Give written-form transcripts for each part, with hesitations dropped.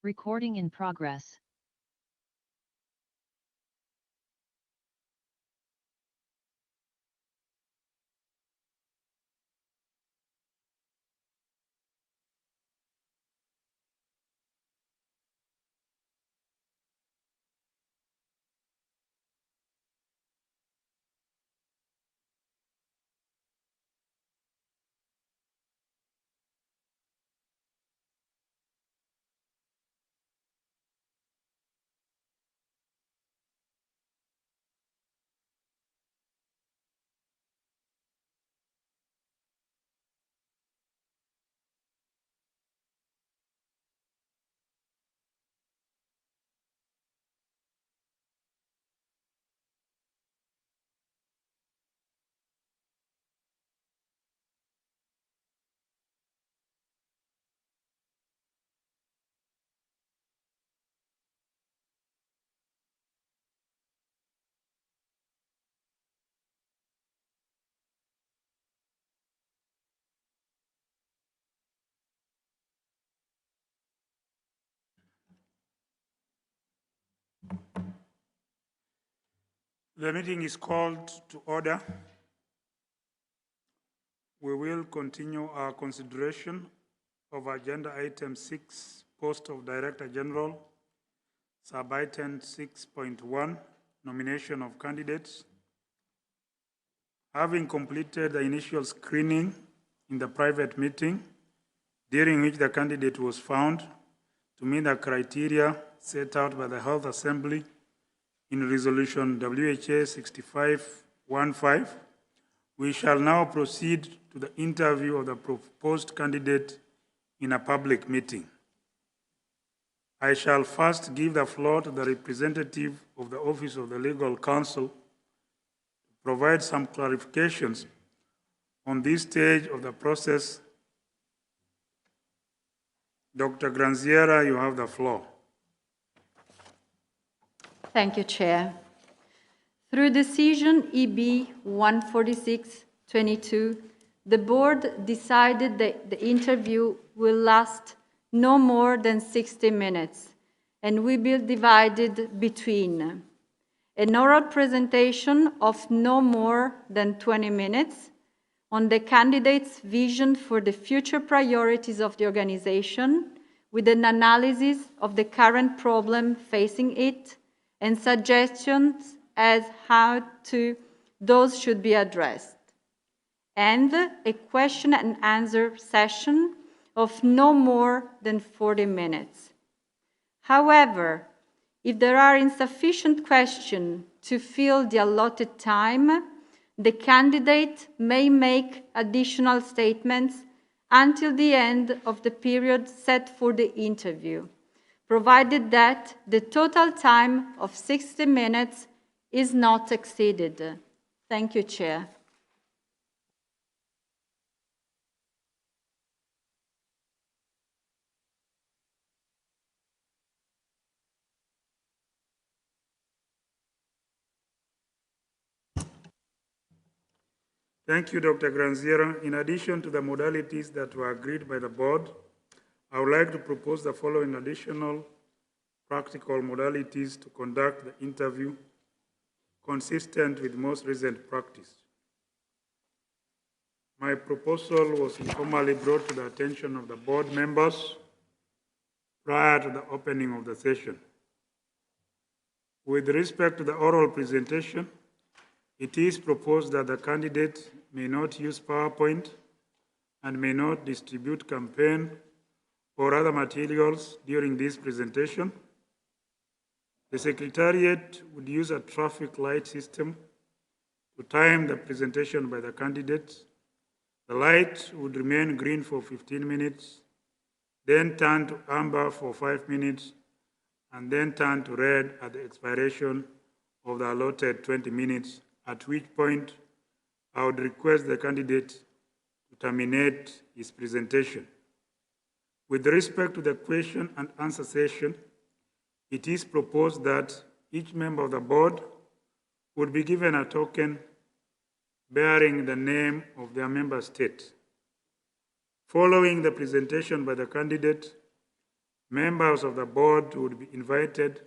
Recording in progress. The meeting is called to order. We will continue our consideration of Agenda Item 6, Post of Director General, Sub-Item 6.1, Nomination of Candidates. Having completed the initial screening in the private meeting, during which the candidate was found to meet the criteria set out by the Health Assembly in Resolution WHA 6515, we shall now proceed to the interview of the proposed candidate in a public meeting. I shall first give the floor to the representative of the Office of the Legal Counsel to provide some clarifications on this stage of the process. Dr. Granziera, you have the floor. Thank you, Chair. Through decision EB 146/22, the Board decided that the interview will last no more than 60 minutes and will be divided between an oral presentation of no more than 20 minutes on the candidate's vision for the future priorities of the organization, with an analysis of the current problem facing it and suggestions as how those should be addressed, and a question and answer session of no more than 40 minutes. However, if there are insufficient questions to fill the allotted time, the candidate may make additional statements until the end of the period set for the interview, provided that the total time of 60 minutes is not exceeded. Thank you, Chair. Thank you, Dr. Granziera. In addition to the modalities that were agreed by the Board, I would like to propose the following additional practical modalities to conduct the interview consistent with most recent practice. My proposal was informally brought to the attention of the Board members prior to the opening of the session. With respect to the oral presentation, it is proposed that the candidate may not use PowerPoint and may not distribute campaign or other materials during this presentation. The Secretariat would use a traffic light system to time the presentation by the candidate. The light would remain green for 15 minutes, then turn to amber for 5 minutes, and then turn to red at the expiration of the allotted 20 minutes, at which point I would request the candidate to terminate his presentation. With respect to the question and answer session, it is proposed that each member of the Board would be given a token bearing the name of their member state. Following the presentation by the candidate, Members of the board would be invited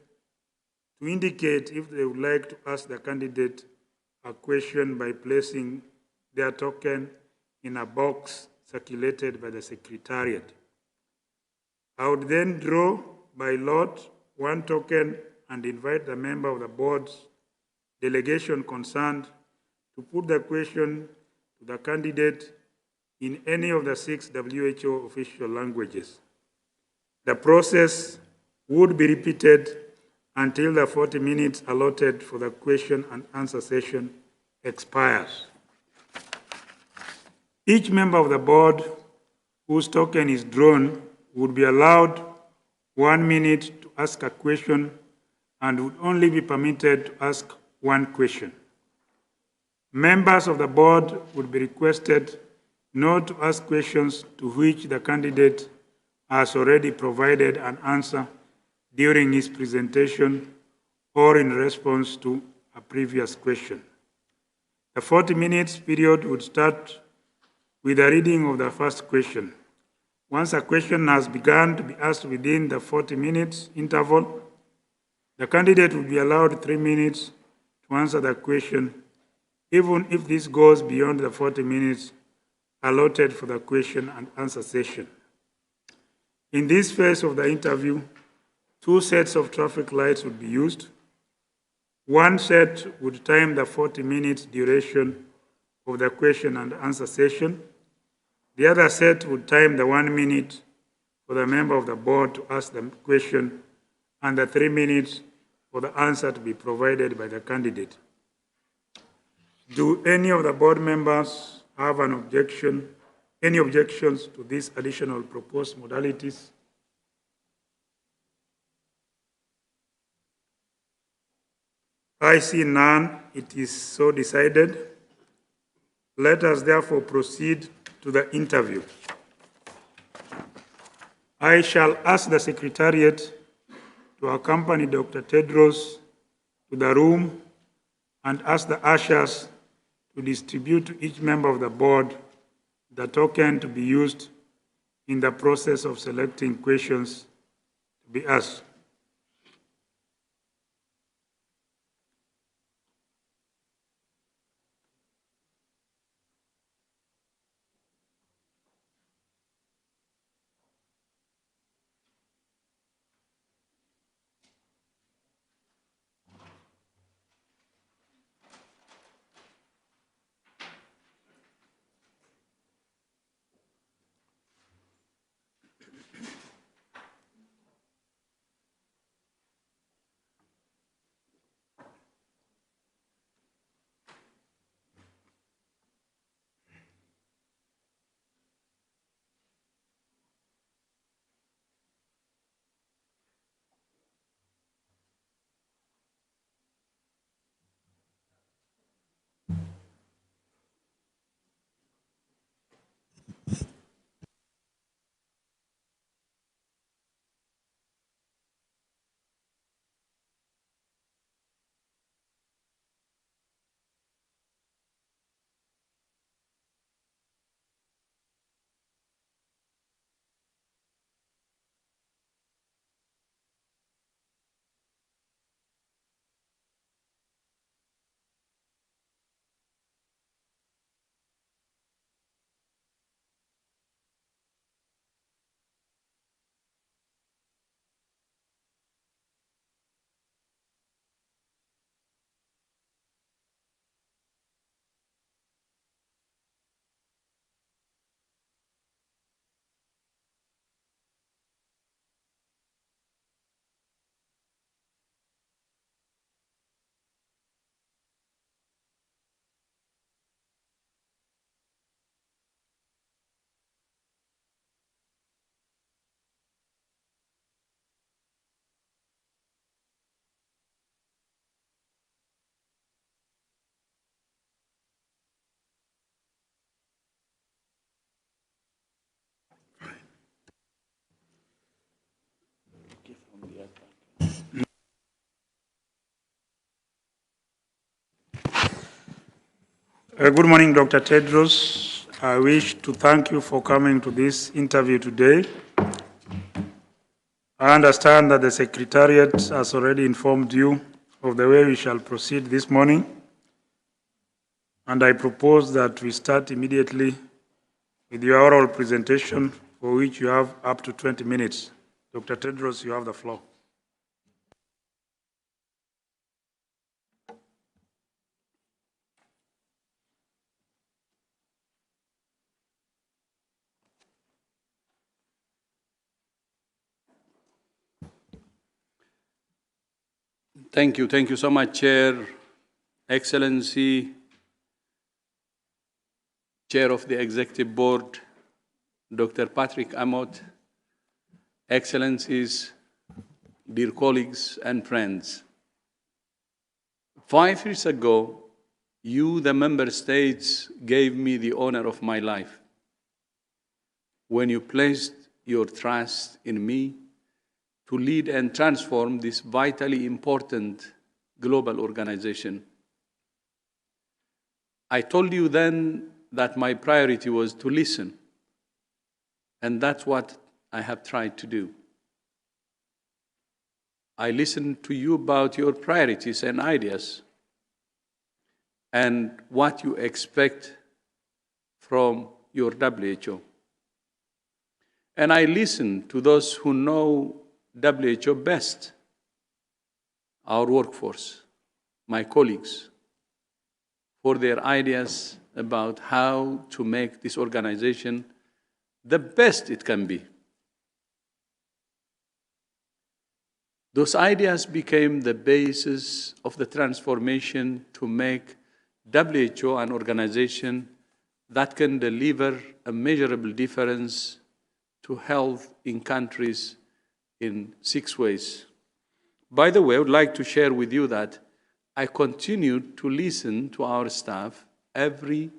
to indicate if they would like to ask the candidate a question by placing their token in a box circulated by the Secretariat. I would then draw by lot one token and invite the member of the board's delegation concerned to put the question to the candidate in any of the 6 WHO official languages. The process would be repeated until the 40 minutes allotted for the question and answer session expires. Each member of the board whose token is drawn would be allowed 1 minute to ask a question and would only be permitted to ask one question. Members of the board would be requested not to ask questions to which the candidate has already provided an answer during his presentation or in response to a previous question. The 40 minutes period would start with the reading of the first question. Once a question has begun to be asked within the 40 minutes interval, the candidate will be allowed 3 minutes to answer the question, even if this goes beyond the 40 minutes allotted for the question and answer session. In this phase of the interview, 2 sets of traffic lights would be used. One set would time the 40 minutes duration of the question and answer session. The other set would time the 1 minute for the member of the board to ask the question and the 3 minutes for the answer to be provided by the candidate. Do any of the board members have any objections to these additional proposed modalities? I see none. It is so decided. Let us therefore proceed to the interview. I shall ask the Secretariat to accompany Dr. Tedros to the room and ask the ushers to distribute to each member of the board the token to be used in the process of selecting questions to be asked. Good morning, Dr. Tedros. I wish to thank you for coming to this interview today. I understand that the Secretariat has already informed you of the way we shall proceed this morning, and I propose that we start immediately with your oral presentation, for which you have up to 20 minutes. Dr. Tedros, you have the floor. Thank you so much, Chair, Excellency, Chair of the Executive Board, Dr. Patrick Amott, Excellencies, dear colleagues and friends. 5 years ago, you, the Member States, gave me the honor of my life when you placed your trust in me to lead and transform this vitally important global organization. I told you then that my priority was to listen, and that's what I have tried to do. I listened to you about your priorities and ideas and what you expect from your WHO. And I listened to those who know WHO best, our workforce, my colleagues, for their ideas about how to make this organization the best it can be. Those ideas became the basis of the transformation to make WHO an organization that can deliver a measurable difference to health in countries in 6 ways. By the way, I would like to share with you that I continued to listen to our staff every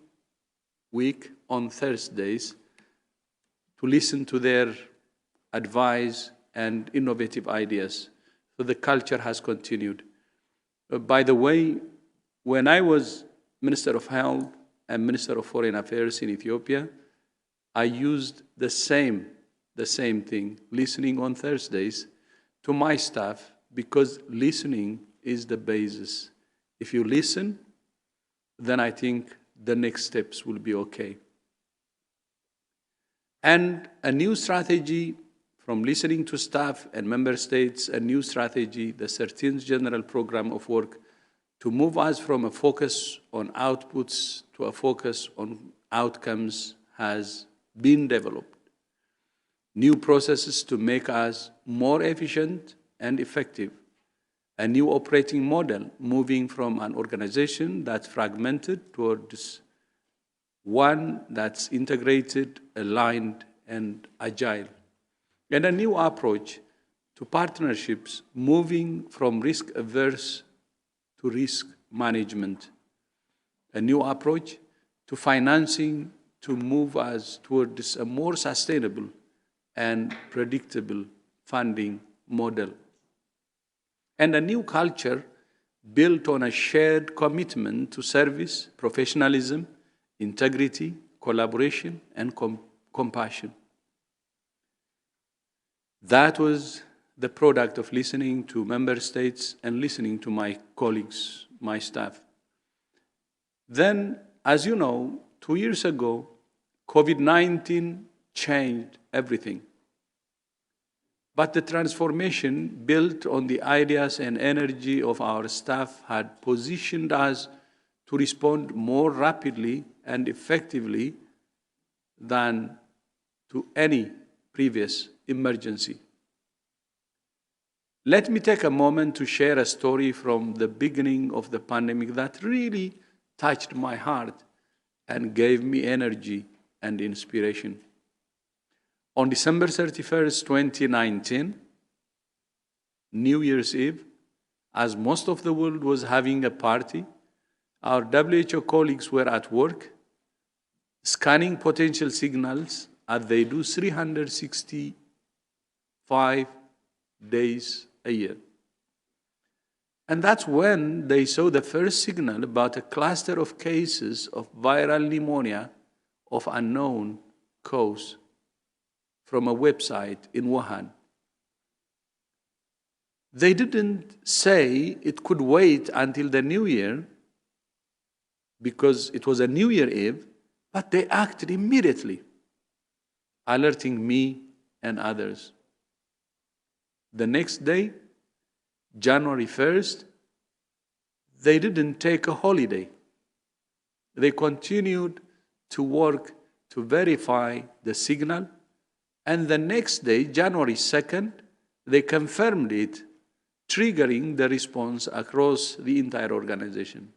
week on Thursdays to listen to their advice and innovative ideas. So the culture has continued. By the way, when I was Minister of Health and Minister of Foreign Affairs in Ethiopia, I used the same thing, listening on Thursdays, to my staff, because listening is the basis. If you listen, then I think the next steps will be okay. And a new strategy, from listening to staff and member states, a new strategy, the 13th General Program of Work, to move us from a focus on outputs to a focus on outcomes, has been developed. New processes to make us more efficient and effective. A new operating model, moving from an organization that's fragmented towards one that's integrated, aligned, and agile. And a new approach to partnerships, moving from risk-averse to risk management. A new approach to financing to move us towards a more sustainable and predictable funding model. And a new culture built on a shared commitment to service, professionalism, integrity, collaboration, and compassion. That was the product of listening to member states and listening to my colleagues, my staff. Then, as you know, 2 years ago, COVID-19 changed everything. But the transformation built on the ideas and energy of our staff had positioned us to respond more rapidly and effectively than to any previous emergency. Let me take a moment to share a story from the beginning of the pandemic that really touched my heart and gave me energy and inspiration. On December 31st, 2019, New Year's Eve, as most of the world was having a party, our WHO colleagues were at work, scanning potential signals as they do 365 days a year. And that's when they saw the first signal about a cluster of cases of viral pneumonia of unknown cause from a website in Wuhan. They didn't say it could wait until the new year because it was a New Year Eve, but they acted immediately, alerting me and others. The next day, January 1st, they didn't take a holiday. They continued to work to verify the signal, and the next day, January 2nd, they confirmed it, triggering the response across the entire organization.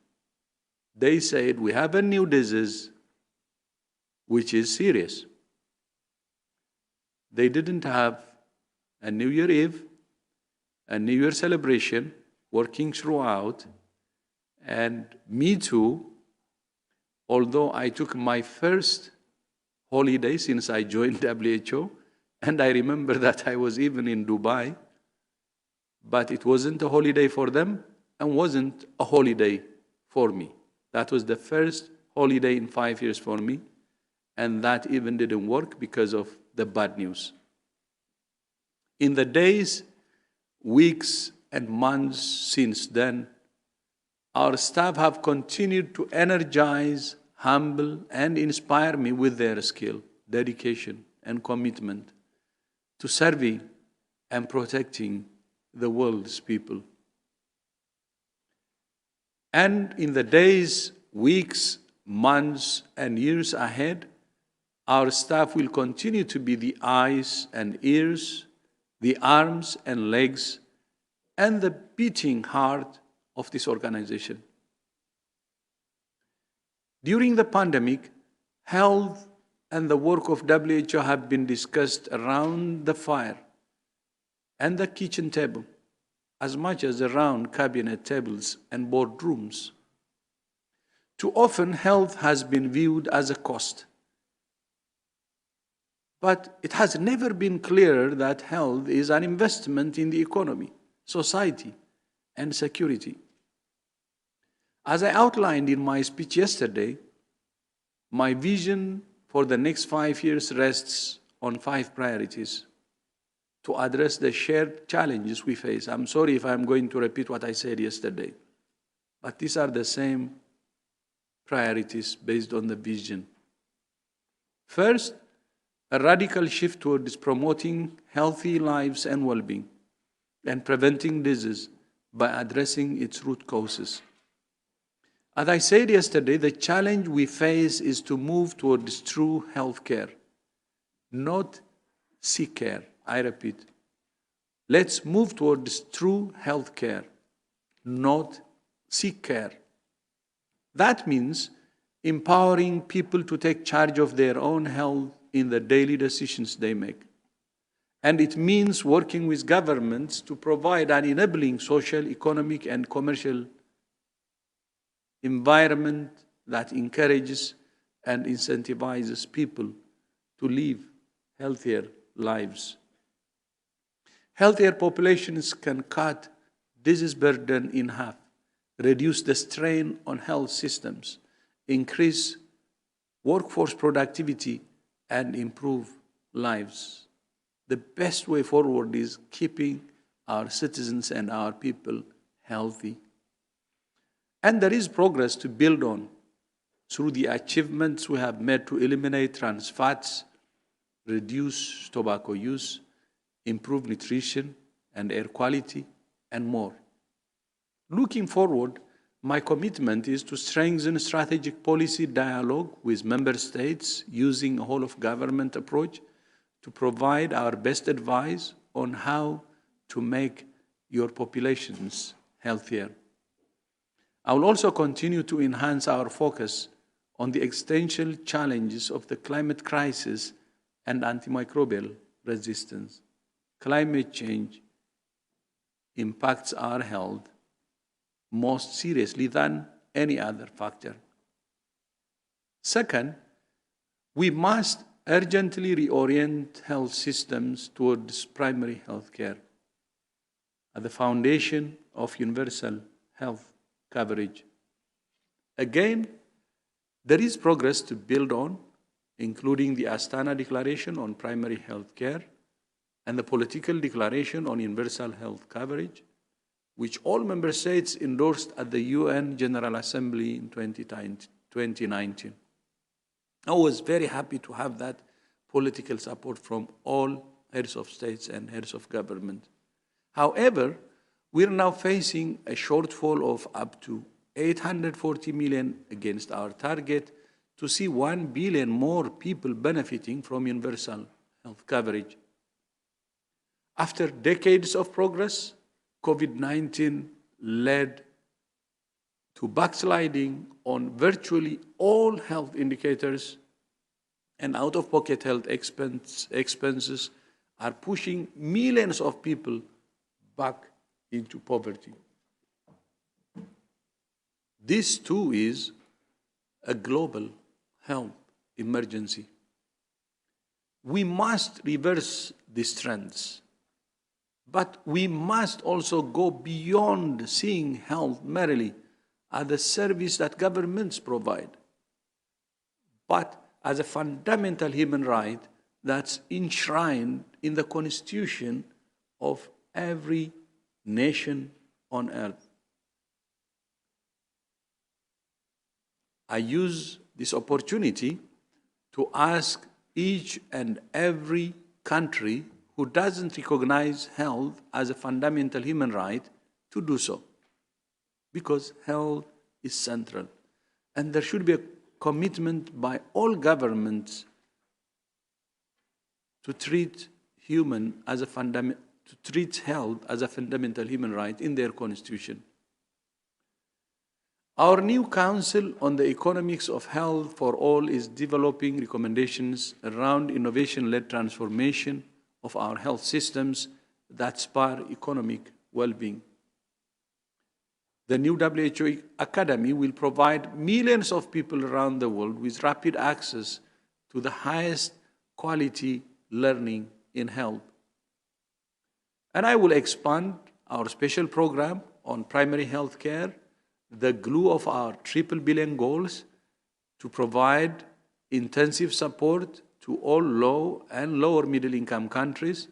They said, we have a new disease, which is serious. They didn't have a New Year Eve, a New Year celebration, working throughout, and me too, although I took my first holiday since I joined WHO, and I remember that I was even in Dubai, but it wasn't a holiday for them and wasn't a holiday for me. That was the first holiday in 5 years for me, and that even didn't work because of the bad news. In the days, weeks, and months since then, our staff have continued to energize, humble, and inspire me with their skill, dedication, and commitment to serving and protecting the world's people. And in the days, weeks, months, and years ahead, our staff will continue to be the eyes and ears, the arms and legs, and the beating heart of this organization. During the pandemic, health and the work of WHO have been discussed around the fire and the kitchen table, as much as around cabinet tables and boardrooms. Too often, health has been viewed as a cost. But it has never been clearer that health is an investment in the economy, society, and security. As I outlined in my speech yesterday, my vision for the next 5 years rests on 5 priorities to address the shared challenges we face. I'm sorry if I'm going to repeat what I said yesterday, but these are the same priorities based on the vision. First, a radical shift towards promoting healthy lives and well-being and preventing disease by addressing its root causes. As I said yesterday, the challenge we face is to move towards true health care, not sick care. I repeat, let's move towards true health care, not sick care. That means empowering people to take charge of their own health in the daily decisions they make. And it means working with governments to provide an enabling social, economic, and commercial environment that encourages and incentivizes people to live healthier lives. Healthier populations can cut disease burden in half, reduce the strain on health systems, increase workforce productivity, and improve lives. The best way forward is keeping our citizens and our people healthy. And there is progress to build on through the achievements we have made to eliminate trans fats, reduce tobacco use, improve nutrition and air quality, and more. Looking forward, my commitment is to strengthen strategic policy dialogue with member states using a whole-of-government approach to provide our best advice on how to make your populations healthier. I will also continue to enhance our focus on the existential challenges of the climate crisis and antimicrobial resistance. Climate change impacts our health most seriously than any other factor. Second, we must urgently reorient health systems towards primary health care at the foundation of universal health coverage. Again, there is progress to build on, including the Astana Declaration on Primary Health Care, and the political declaration on universal health coverage, which all member states endorsed at the UN General Assembly in 2019. I was very happy to have that political support from all heads of states and heads of government. However, we are now facing a shortfall of up to 840 million against our target to see 1 billion more people benefiting from universal health coverage. After decades of progress, COVID-19 led to backsliding on virtually all health indicators, and out-of-pocket health expenses are pushing millions of people back into poverty. This too is a global health emergency. We must reverse these trends, but we must also go beyond seeing health merely as a service that governments provide, but as a fundamental human right that's enshrined in the constitution of every nation on earth. I use this opportunity to ask each and every country who doesn't recognize health as a fundamental human right to do so, because health is central. And there should be a commitment by all governments to treat health as a fundamental human right in their constitution. Our new Council on the Economics of Health for All is developing recommendations around innovation-led transformation of our health systems that spur economic well-being. The new WHO Academy will provide millions of people around the world with rapid access to the highest quality learning in health. And I will expand our special program on primary health care, the glue of our triple billion goals, to provide intensive support to all low and lower middle income countries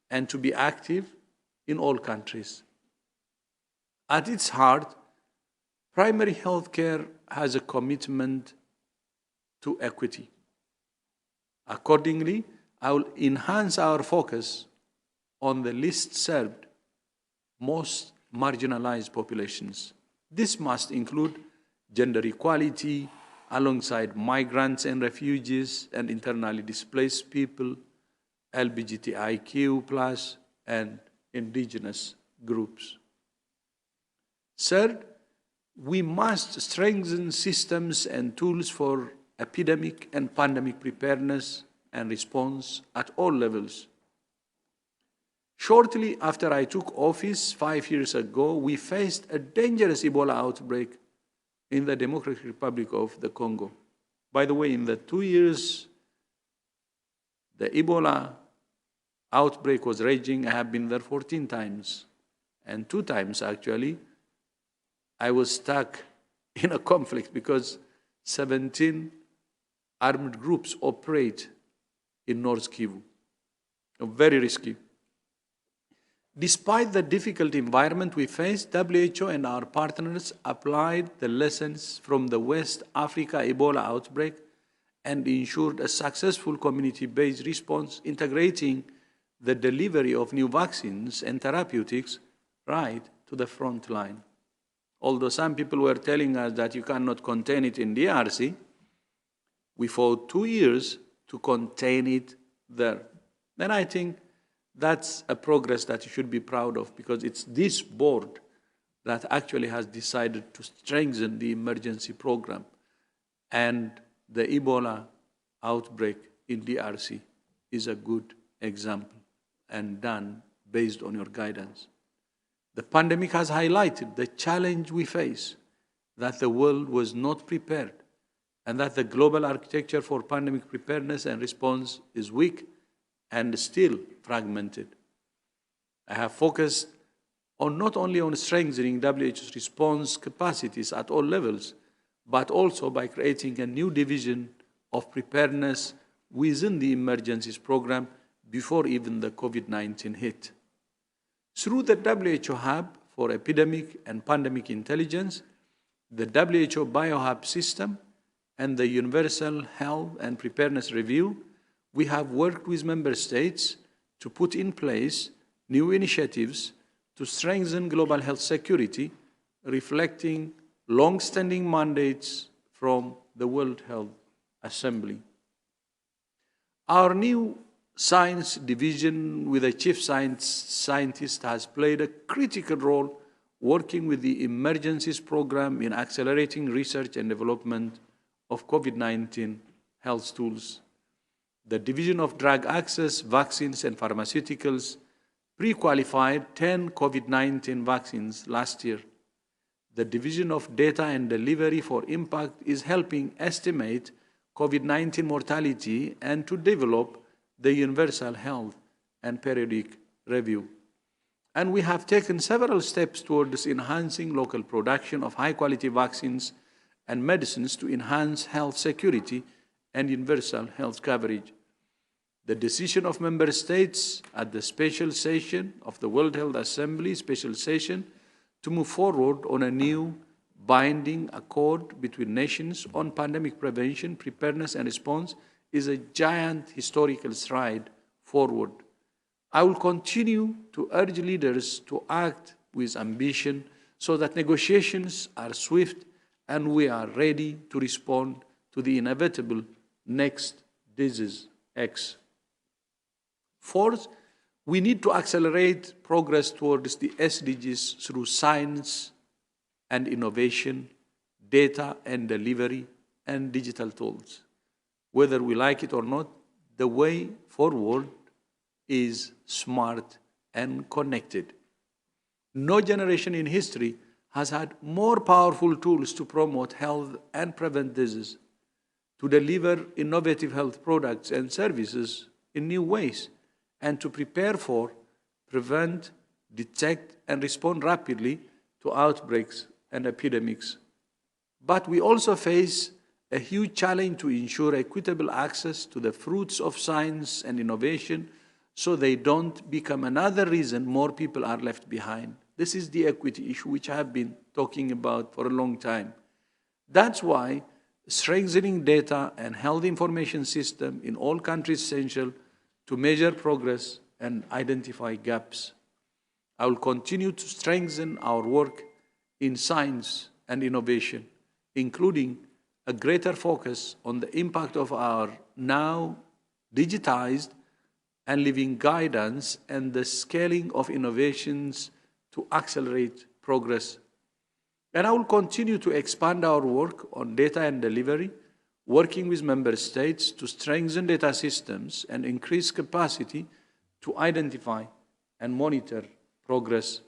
and to be active in all countries. At its heart, primary health care has a commitment to equity. Accordingly, I will enhance our focus on the least served, most marginalized populations. This must include gender equality alongside migrants and refugees and internally displaced people, LGBTIQ+, and indigenous groups. Third, we must strengthen systems and tools for epidemic and pandemic preparedness and response at all levels. Shortly after I took office 5 years ago, we faced a dangerous Ebola outbreak in the Democratic Republic of the Congo. By the way, in the 2 years the Ebola outbreak was raging, I have been there 14 times. And 2 times, actually, I was stuck in a conflict because 17 armed groups operate in North Kivu. Very risky. Despite the difficult environment we faced, WHO and our partners applied the lessons from the West Africa Ebola outbreak and ensured a successful community-based response, integrating the delivery of new vaccines and therapeutics right to the front line. Although some people were telling us that you cannot contain it in DRC, we fought 2 years to contain it there. And I think that's a progress that you should be proud of, because it's this board that actually has decided to strengthen the emergency program. And the Ebola outbreak in DRC is a good example and done based on your guidance. The pandemic has highlighted the challenge we face, that the world was not prepared, and that the global architecture for pandemic preparedness and response is weak and still fragmented. I have focused on not only on strengthening WHO's response capacities at all levels, but also by creating a new division of preparedness within the emergencies program before even the COVID-19 hit. Through the WHO Hub for Epidemic and Pandemic Intelligence, the WHO BioHub system, and the Universal Health and Preparedness Review, we have worked with member states to put in place new initiatives to strengthen global health security, reflecting long-standing mandates from the World Health Assembly. Our new science division with a chief scientist has played a critical role working with the Emergencies Program in accelerating research and development of COVID-19 health tools. The Division of Drug Access, Vaccines and Pharmaceuticals pre-qualified 10 COVID-19 vaccines last year. The Division of Data and Delivery for Impact is helping estimate COVID-19 mortality and to develop the Universal Health and Periodic Review. And we have taken several steps towards enhancing local production of high-quality vaccines and medicines to enhance health security and universal health coverage. The decision of member states at the special session of the World Health Assembly special session to move forward on a new binding accord between nations on pandemic prevention, preparedness and response is a giant historical stride forward. I will continue to urge leaders to act with ambition so that negotiations are swift and we are ready to respond to the inevitable next disease X. Fourth, we need to accelerate progress towards the SDGs through science and innovation, data and delivery, and digital tools. Whether we like it or not, the way forward is smart and connected. No generation in history has had more powerful tools to promote health and prevent disease, to deliver innovative health products and services in new ways, and to prepare for, prevent, detect, and respond rapidly to outbreaks and epidemics. But we also face a huge challenge to ensure equitable access to the fruits of science and innovation so they don't become another reason more people are left behind. This is the equity issue which I have been talking about for a long time. That's why strengthening data and health information system in all countries is essential to measure progress and identify gaps. I will continue to strengthen our work in science and innovation, including a greater focus on the impact of our now digitized and living guidance and the scaling of innovations to accelerate progress. And I will continue to expand our work on data and delivery, working with member states to strengthen data systems and increase capacity to identify and monitor progress.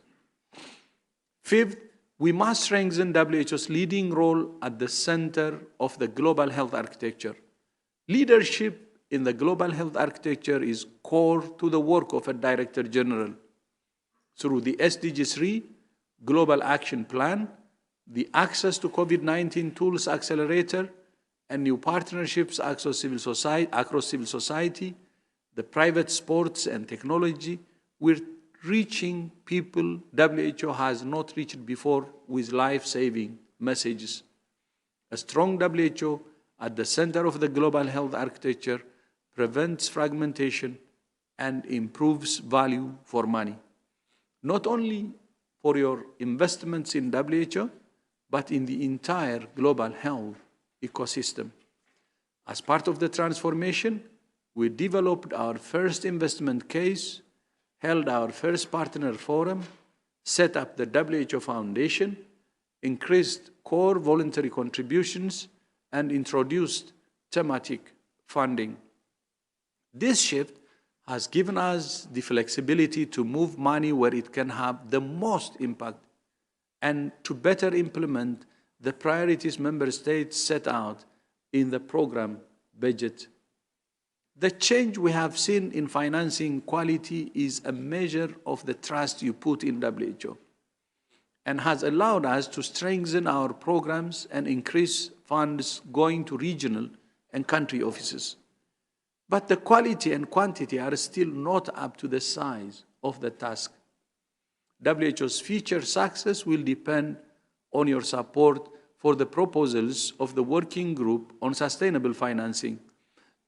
Fifth, we must strengthen WHO's leading role at the center of the global health architecture. Leadership in the global health architecture is core to the work of a Director General. Through the SDG 3 Global Action Plan, the Access to COVID-19 Tools Accelerator, and new partnerships across civil society, the private sports and technology, we're reaching people WHO has not reached before with life-saving messages. A strong WHO at the center of the global health architecture prevents fragmentation and improves value for money, not only for your investments in WHO, but in the entire global health ecosystem. As part of the transformation, we developed our first investment case, held our first partner forum, set up the WHO Foundation, increased core voluntary contributions, and introduced thematic funding. This shift has given us the flexibility to move money where it can have the most impact and to better implement the priorities member states set out in the program budget. The change we have seen in financing quality is a measure of the trust you put in WHO and has allowed us to strengthen our programs and increase funds going to regional and country offices. but the quality and quantity are still not up to the size of the task. WHO's future success will depend on your support for the proposals of the Working Group on Sustainable Financing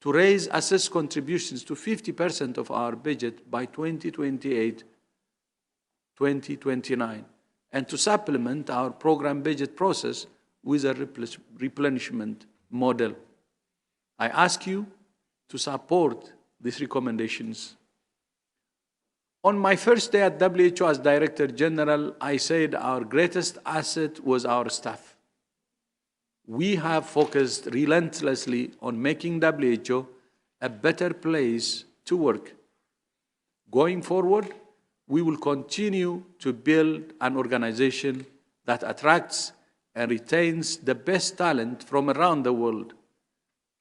to raise assessed contributions to 50% of our budget by 2028-2029, and to supplement our program budget process with a replenishment model. I ask you to support these recommendations. On my first day at WHO as Director General, I said our greatest asset was our staff. We have focused relentlessly on making WHO a better place to work. Going forward, we will continue to build an organization that attracts and retains the best talent from around the world.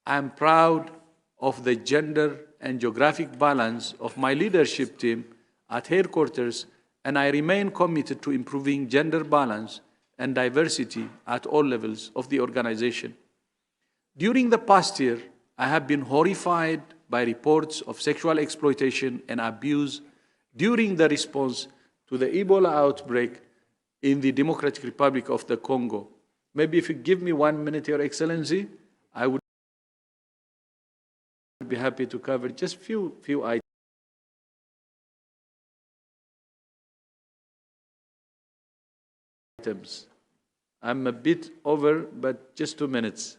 I am proud of the gender and geographic balance of my leadership team at headquarters, and I remain committed to improving gender balance and diversity at all levels of the organization. During the past year, I have been horrified by reports of sexual exploitation and abuse during the response to the Ebola outbreak in the Democratic Republic of the Congo. Maybe if you give me 1 minute, Your Excellency, I would be happy to cover just few items. I'm a bit over, but just 2 minutes.